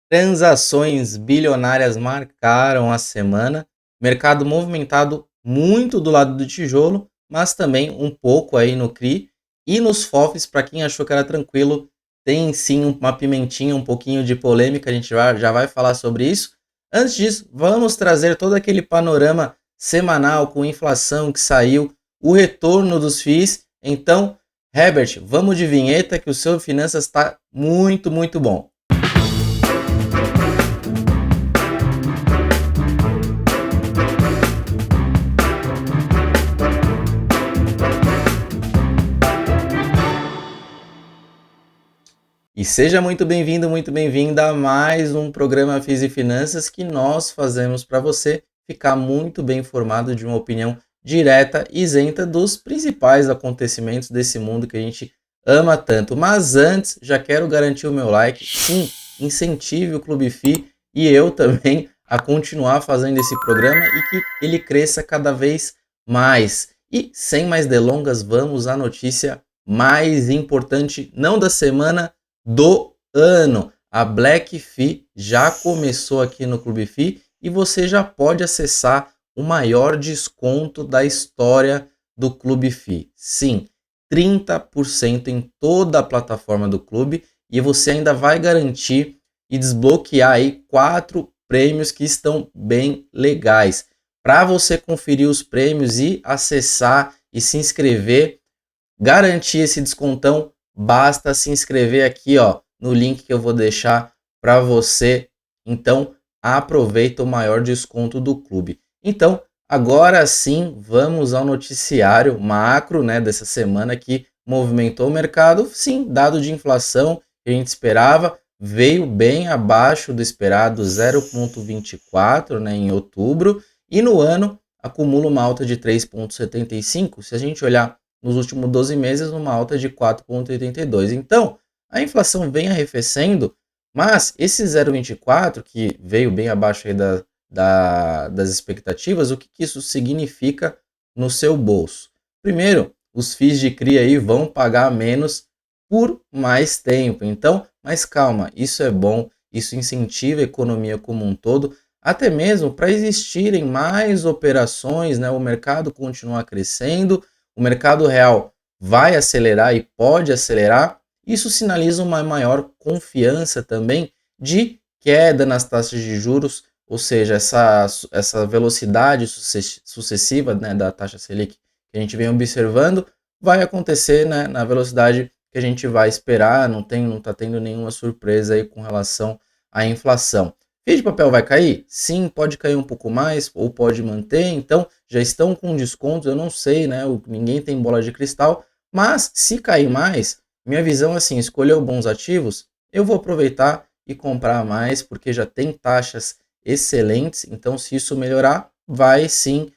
Transações bilionárias marcaram a semana, mercado movimentado muito do lado do tijolo, mas também um pouco aí no CRI e nos FOFs, para quem achou que era tranquilo, tem sim uma pimentinha, um pouquinho de polêmica, a gente já vai falar sobre isso. Antes disso, vamos trazer todo aquele panorama semanal com inflação que saiu, o retorno dos FIIs. Então, Herbert, vamos de vinheta que o seu Finanças está muito, muito bom. E seja muito bem-vindo, muito bem-vinda a mais um programa Fiz e Finanças que nós fazemos para você ficar muito bem informado de uma opinião direta e isenta dos principais acontecimentos desse mundo que a gente ama tanto. Mas antes, já quero garantir o meu like. Sim, incentive o Clube FI e eu também a continuar fazendo esse programa e que ele cresça cada vez mais. E sem mais delongas, vamos à notícia mais importante, não da semana, do ano. A Black Fi já começou aqui no Clube Fi e você já pode acessar o maior desconto da história do Clube Fi. Sim, 30% em toda a plataforma do clube e você ainda vai garantir e desbloquear aí 4 prêmios que estão bem legais. Para você conferir os prêmios e acessar e se inscrever, garantir esse descontão, basta se inscrever aqui, ó, no link que eu vou deixar para você. Então, aproveita o maior desconto do clube. Então, agora sim, vamos ao noticiário macro, né, dessa semana que movimentou o mercado. Sim, dado de inflação que a gente esperava, veio bem abaixo do esperado, 0,24, né, em outubro, e no ano acumula uma alta de 3,75. Se a gente olhar nos últimos 12 meses, uma alta de 4,82. Então, a inflação vem arrefecendo, mas esse 0,24, que veio bem abaixo aí das expectativas, o que isso significa no seu bolso? Primeiro, os FIIs de CRI aí vão pagar menos por mais tempo. Então, mas calma, isso é bom, isso incentiva a economia como um todo, até mesmo para existirem mais operações, né? O mercado continuar crescendo, o mercado real vai acelerar e pode acelerar, isso sinaliza uma maior confiança também de queda nas taxas de juros, ou seja, essa velocidade sucessiva, né, da taxa Selic que a gente vem observando vai acontecer, né, na velocidade que a gente vai esperar, não está tendo nenhuma surpresa aí com relação à inflação. FII de papel vai cair? Sim, pode cair um pouco mais ou pode manter, então já estão com descontos, eu não sei, né? Ninguém tem bola de cristal, mas se cair mais, minha visão é assim, escolher bons ativos, eu vou aproveitar e comprar mais, porque já tem taxas excelentes, então se isso melhorar, vai sim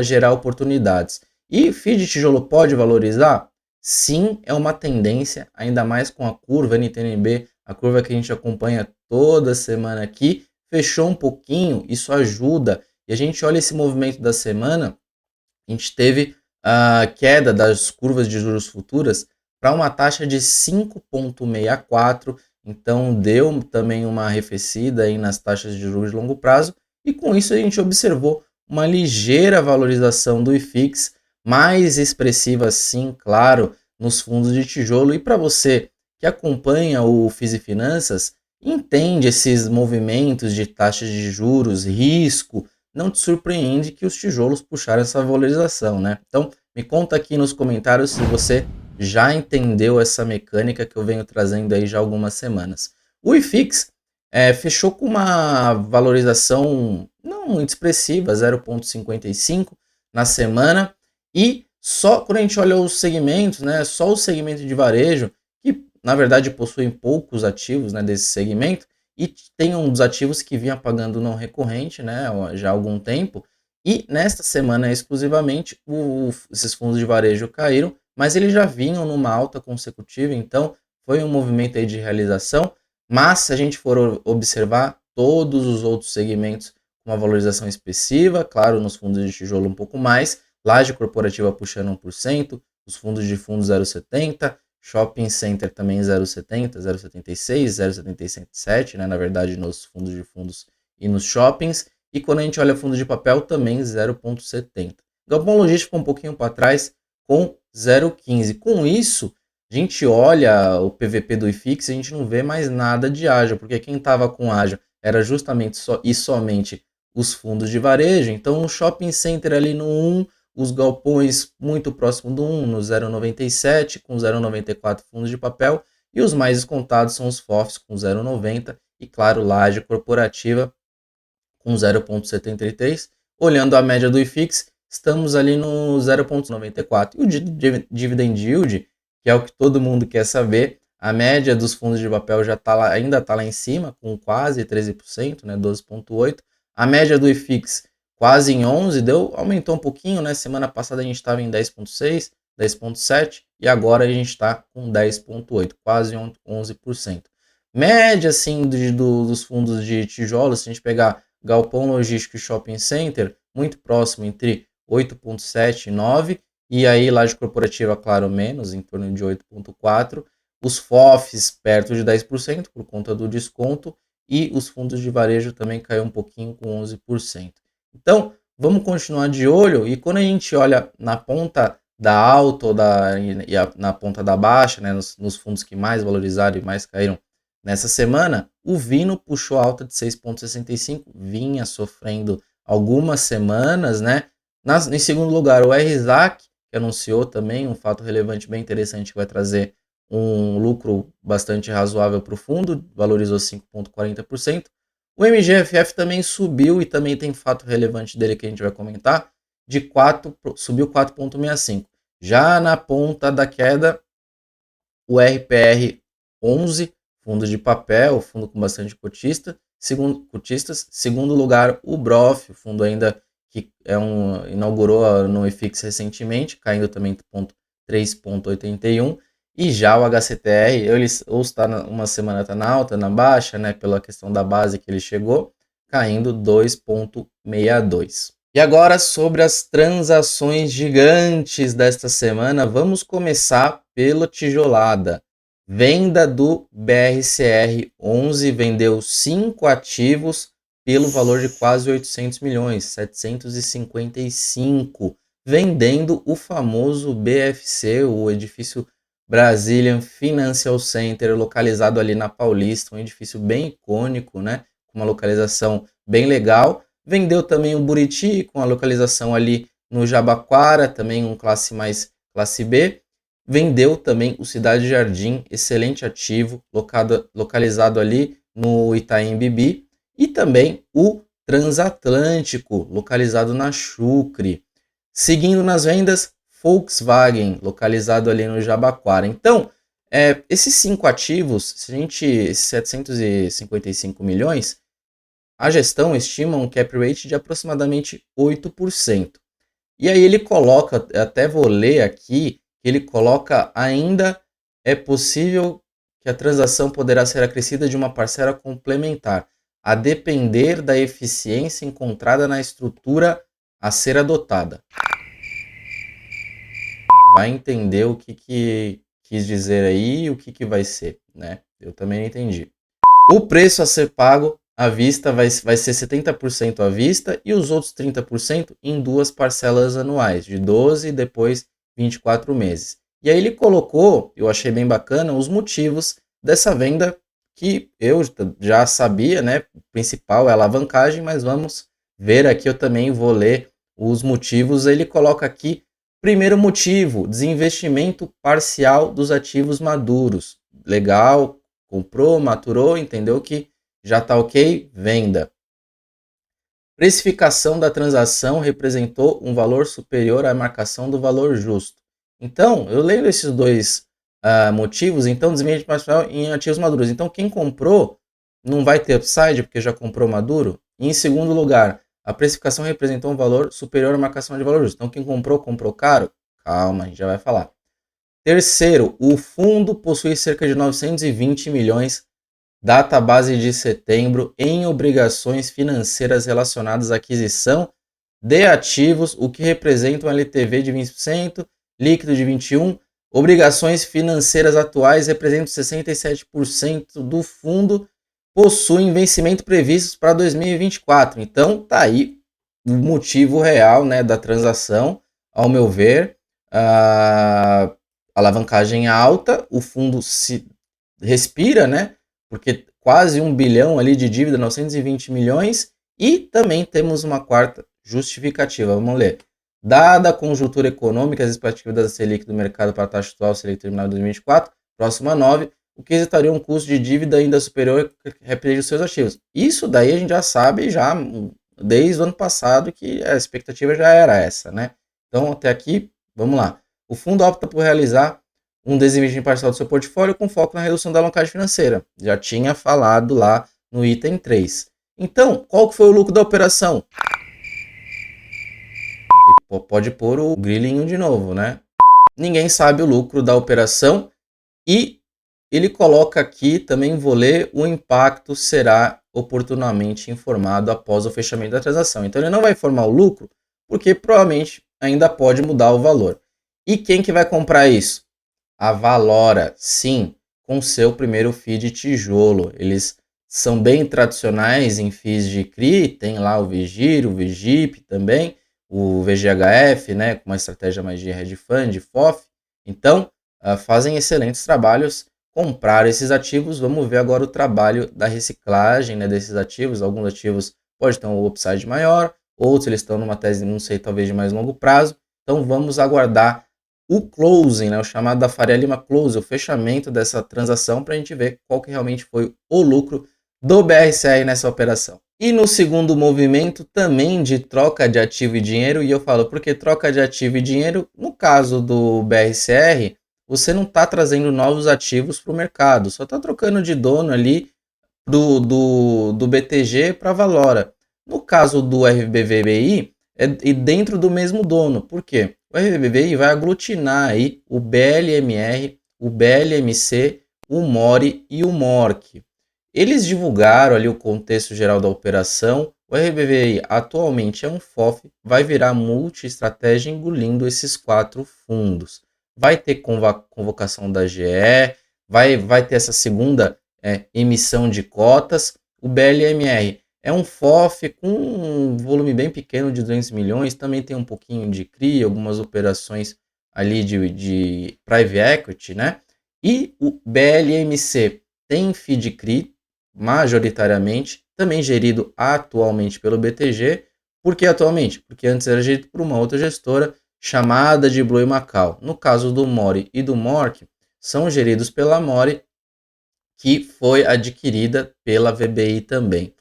gerar oportunidades. E FII de tijolo pode valorizar? Sim, é uma tendência, ainda mais com a curva NTNB, a curva que a gente acompanha toda semana aqui, fechou um pouquinho, isso ajuda. E a gente olha esse movimento da semana, a gente teve a queda das curvas de juros futuras para uma taxa de 5,64, então deu também uma arrefecida aí nas taxas de juros de longo prazo, e com isso a gente observou uma ligeira valorização do IFIX, mais expressiva sim, claro, nos fundos de tijolo. E para você que acompanha o FIIs e Finanças, entende esses movimentos de taxas de juros, risco, não te surpreende que os tijolos puxaram essa valorização, né? Então, me conta aqui nos comentários se você já entendeu essa mecânica que eu venho trazendo aí já há algumas semanas. O IFIX fechou com uma valorização não muito expressiva, 0,55 na semana, e só quando a gente olha os segmentos, né, só o segmento de varejo, que na verdade possuem poucos ativos, né, desse segmento, e tem um dos ativos que vinha pagando não recorrente, né, já há algum tempo, e nesta semana exclusivamente esses fundos de varejo caíram, mas eles já vinham numa alta consecutiva, então foi um movimento aí de realização. Mas se a gente for observar todos os outros segmentos com uma valorização expressiva, claro, nos fundos de tijolo um pouco mais, laje corporativa puxando 1%, os fundos de fundos 0,70, Shopping Center também 0,70, 0,76, 0,77, né? Na verdade, nos fundos de fundos e nos shoppings. E quando a gente olha fundo de papel, também 0,70. Galpão Logístico ficou um pouquinho para trás com 0,15. Com isso, a gente olha o PVP do IFIX e a gente não vê mais nada de ágio, porque quem estava com ágio era justamente só e somente os fundos de varejo. Então, o shopping center ali no 1, os galpões muito próximo do 1, no 0,97, com 0,94 fundos de papel, e os mais descontados são os FOFs com 0,90 e, claro, laje corporativa com 0,73. Olhando a média do IFIX, estamos ali no 0,94. E o dividend yield, que é o que todo mundo quer saber, a média dos fundos de papel já tá lá, ainda está lá em cima, com quase 13%, né, 12,8%. A média do IFIX quase em 11%, aumentou um pouquinho, né? Semana passada a gente estava em 10,6%, 10,7% e agora a gente está com 10,8%, quase 11%. Média, assim, dos fundos de tijolos, se a gente pegar Galpão Logístico e Shopping Center, muito próximo, entre 8,7 e 9, e aí laje corporativa, claro, menos, em torno de 8,4, os FOFs perto de 10% por conta do desconto, e os fundos de varejo também caiu um pouquinho com 11%. Então, vamos continuar de olho, e quando a gente olha na ponta da alta ou na ponta da baixa, né, nos fundos que mais valorizaram e mais caíram nessa semana, o Vino puxou alta de 6,65, vinha sofrendo algumas semanas, né? Em segundo lugar, o RZAC, que anunciou também um fato relevante bem interessante que vai trazer um lucro bastante razoável para o fundo, valorizou 5,40%. O MGFF também subiu e também tem fato relevante dele que a gente vai comentar, subiu 4,65. Já na ponta da queda, o RPR 11, fundo de papel, fundo com bastante cotistas. Segundo lugar, o BROF, fundo ainda que inaugurou no IFIX recentemente, caindo também 3,81. E já o HCTR, ou está uma semana está na alta, na baixa, né, pela questão da base que ele chegou, caindo 2,62. E agora sobre as transações gigantes desta semana, vamos começar pela tijolada. Venda do BRCR 11, vendeu 5 ativos pelo valor de quase 800 milhões, 755, vendendo o famoso BFC, o edifício Brazilian Financial Center, localizado ali na Paulista, um edifício bem icônico, né, com uma localização bem legal. Vendeu também o Buriti, com a localização ali no Jabaquara, também um classe B. Vendeu também o Cidade Jardim, excelente ativo, localizado ali no Itaim Bibi. E também o Transatlântico, localizado na Chucre. Seguindo nas vendas, Volkswagen, localizado ali no Jabaquara. Então, esses 5 ativos, esses 755 milhões, a gestão estima um cap rate de aproximadamente 8%. E aí ele coloca, até vou ler aqui, ele coloca ainda é possível que a transação poderá ser acrescida de uma parcela complementar, a depender da eficiência encontrada na estrutura a ser adotada. Vai entender o que quis dizer aí e o que vai ser, né? Eu também não entendi. O preço a ser pago à vista vai ser 70% à vista e os outros 30% em 2 parcelas anuais, de 12 e depois 24 meses. E aí ele colocou, eu achei bem bacana, os motivos dessa venda que eu já sabia, né? O principal é a alavancagem, mas vamos ver aqui, eu também vou ler os motivos. Ele coloca aqui, primeiro motivo, desinvestimento parcial dos ativos maduros. Legal, comprou, maturou, entendeu que já está ok, venda. Precificação da transação representou um valor superior à marcação do valor justo. Então, eu lendo esses dois motivos, então desempenho parcial em ativos maduros. Então, quem comprou não vai ter upside porque já comprou maduro. E em segundo lugar, a precificação representou um valor superior à marcação de valor justo. Então, quem comprou caro? Calma, a gente já vai falar. Terceiro, o fundo possui cerca de 920 milhões data base de setembro em obrigações financeiras relacionadas à aquisição de ativos, o que representa um LTV de 20%, líquido de 21%, Obrigações financeiras atuais representam 67% do fundo, possuem vencimento previsto para 2024. Então, tá aí o motivo real, né, da transação, ao meu ver. A alavancagem alta, o fundo se respira, né, porque quase 1 bilhão ali de dívida, 920 milhões, e também temos uma quarta justificativa. Vamos ler. Dada a conjuntura econômica, as expectativas da Selic do mercado para a taxa atual Selic terminal de 2024, próxima a 9, o que resultaria um custo de dívida ainda superior a representar os seus ativos. Isso daí a gente já sabe, já desde o ano passado, que a expectativa já era essa, né? Então, até aqui, vamos lá. O fundo opta por realizar um desinvestimento parcial do seu portfólio com foco na redução da alavancagem financeira. Já tinha falado lá no item 3. Então, qual que foi o lucro da operação? Pode pôr o grilinho de novo, né? Ninguém sabe o lucro da operação e ele coloca aqui, também vou ler, o impacto será oportunamente informado após o fechamento da transação. Então ele não vai informar o lucro, porque provavelmente ainda pode mudar o valor. E quem que vai comprar isso? A Valora, sim, com seu primeiro FII de tijolo. Eles são bem tradicionais em FIIs de CRI, tem lá o Vigir, o Vigip também, o VGHF, né, com uma estratégia mais de hedge fund, de FOF. Então, fazem excelentes trabalhos. Comprar esses ativos, vamos ver agora o trabalho da reciclagem, né, desses ativos. Alguns ativos podem ter um upside maior, outros eles estão numa tese, não sei, talvez de mais longo prazo. Então vamos aguardar o closing, né, o chamado da Faria Lima Close, o fechamento dessa transação, para a gente ver qual que realmente foi o lucro do BRCR nessa operação. E no segundo movimento também de troca de ativo e dinheiro, e eu falo porque troca de ativo e dinheiro, no caso do BRCR, você não está trazendo novos ativos para o mercado, só está trocando de dono ali do BTG para a Valora. No caso do RBVBI, é dentro do mesmo dono. Por quê? O RBVBI vai aglutinar aí o BLMR, o BLMC, o MORI e o MORC. Eles divulgaram ali o contexto geral da operação. O RBVBI atualmente é um FOF, vai virar multi-estratégia engolindo esses 4 fundos. Vai ter convocação da GE, vai ter essa segunda emissão de cotas. O BLMR é um FOF com um volume bem pequeno de 200 milhões, também tem um pouquinho de CRI, algumas operações ali de private equity, né? E o BLMC tem FII de CRI, majoritariamente, também gerido atualmente pelo BTG. Por que atualmente? Porque antes era gerido por uma outra gestora chamada de Blue Macau. No caso do MORI e do MORC, são geridos pela MORI, que foi adquirida pela VBI também.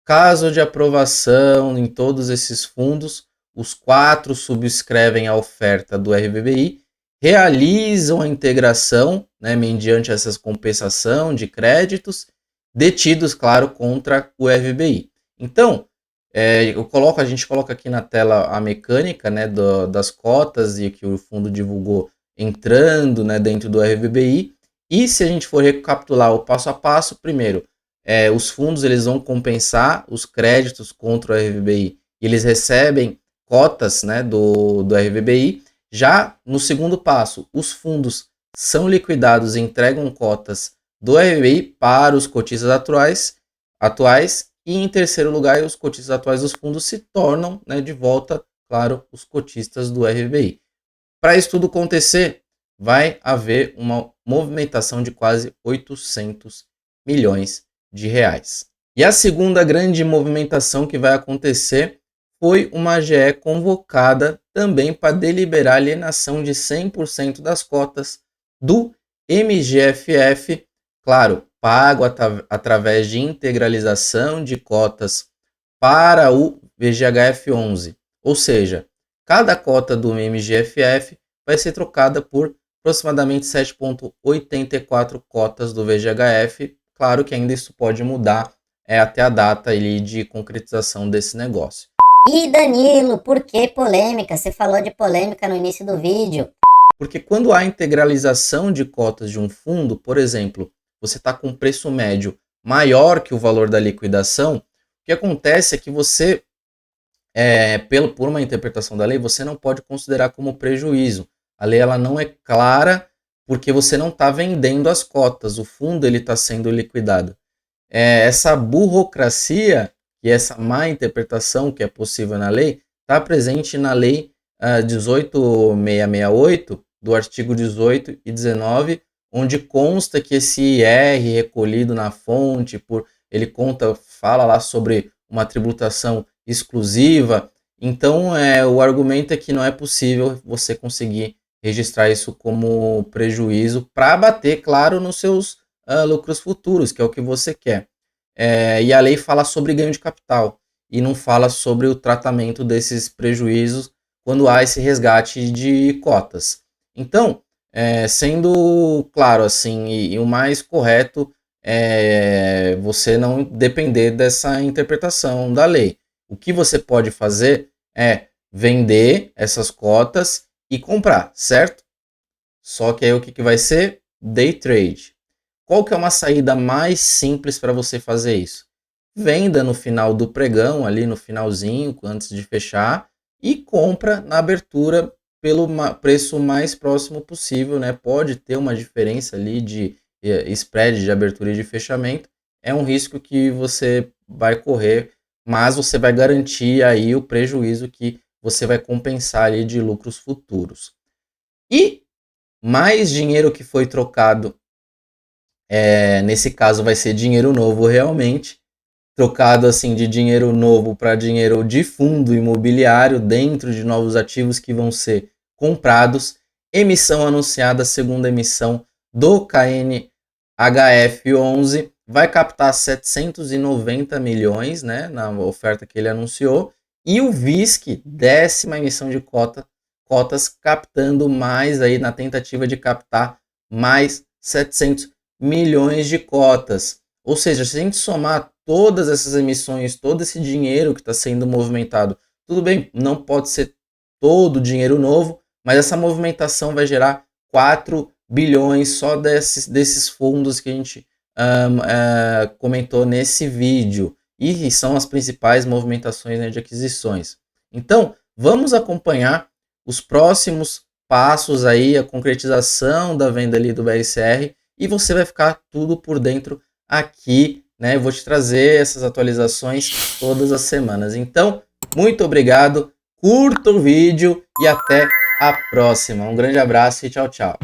Caso de aprovação em todos esses fundos, os 4 subscrevem a oferta do RBBI, realizam a integração, né, mediante essa compensação de créditos, detidos, claro, contra o RBBI. Então, a gente coloca aqui na tela a mecânica, né, das cotas e que o fundo divulgou entrando, né, dentro do RBBI. E se a gente for recapitular o passo a passo, primeiro, os fundos eles vão compensar os créditos contra o RBBI e eles recebem cotas, né, do RBBI. Já no segundo passo, os fundos são liquidados e entregam cotas do RBBI para os cotistas atuais e em terceiro lugar, os cotistas atuais dos fundos se tornam, né, de volta, claro, os cotistas do RBBI. Para isso tudo acontecer, vai haver uma movimentação de quase 800 milhões de reais. E a segunda grande movimentação que vai acontecer foi uma GE convocada também para deliberar a alienação de 100% das cotas do MGFF, claro, pago através de integralização de cotas para o VGHF11. Ou seja, cada cota do MGFF vai ser trocada por aproximadamente 7,84 cotas do VGHF. Claro que ainda isso pode mudar até a data ali de concretização desse negócio. E Danilo, por que polêmica? Você falou de polêmica no início do vídeo. Porque quando há integralização de cotas de um fundo, por exemplo, você está com um preço médio maior que o valor da liquidação, o que acontece é que você, por uma interpretação da lei, você não pode considerar como prejuízo. A lei ela não é clara porque você não está vendendo as cotas, o fundo ele está sendo liquidado. Essa burocracia e essa má interpretação que é possível na lei está presente na lei 18.668, do artigo 18 e 19, onde consta que esse IR recolhido na fonte, ele fala lá sobre uma tributação exclusiva. Então, o argumento é que não é possível você conseguir registrar isso como prejuízo para bater, claro, nos seus lucros futuros, que é o que você quer. E a lei fala sobre ganho de capital e não fala sobre o tratamento desses prejuízos quando há esse resgate de cotas. Então, sendo claro assim, e o mais correto é você não depender dessa interpretação da lei. O que você pode fazer é vender essas cotas e comprar, certo? Só que aí o que vai ser? Day trade. Qual que é uma saída mais simples para você fazer isso? Venda no final do pregão, ali no finalzinho, antes de fechar, e compra na abertura pelo preço mais próximo possível, né? Pode ter uma diferença ali de spread de abertura e de fechamento, é um risco que você vai correr, mas você vai garantir aí o prejuízo que você vai compensar ali de lucros futuros. E mais dinheiro que foi trocado, nesse caso vai ser dinheiro novo realmente, trocado assim de dinheiro novo para dinheiro de fundo imobiliário dentro de novos ativos que vão ser comprados. Emissão anunciada, segunda emissão do KNHF11, vai captar 790 milhões, né, na oferta que ele anunciou, e o VISC, 10ª emissão de cotas, captando mais aí na tentativa de captar mais 700 milhões de cotas. Ou seja, se a gente somar todas essas emissões, todo esse dinheiro que está sendo movimentado, tudo bem, não pode ser todo o dinheiro novo, mas essa movimentação vai gerar 4 bilhões só desses fundos que a gente comentou nesse vídeo, e são as principais movimentações, né, de aquisições. Então, vamos acompanhar os próximos passos aí, a concretização da venda ali do BRCR, e você vai ficar tudo por dentro aqui, né? Eu vou te trazer essas atualizações todas as semanas. Então, muito obrigado, curta o vídeo e até a próxima. Um grande abraço e tchau, tchau.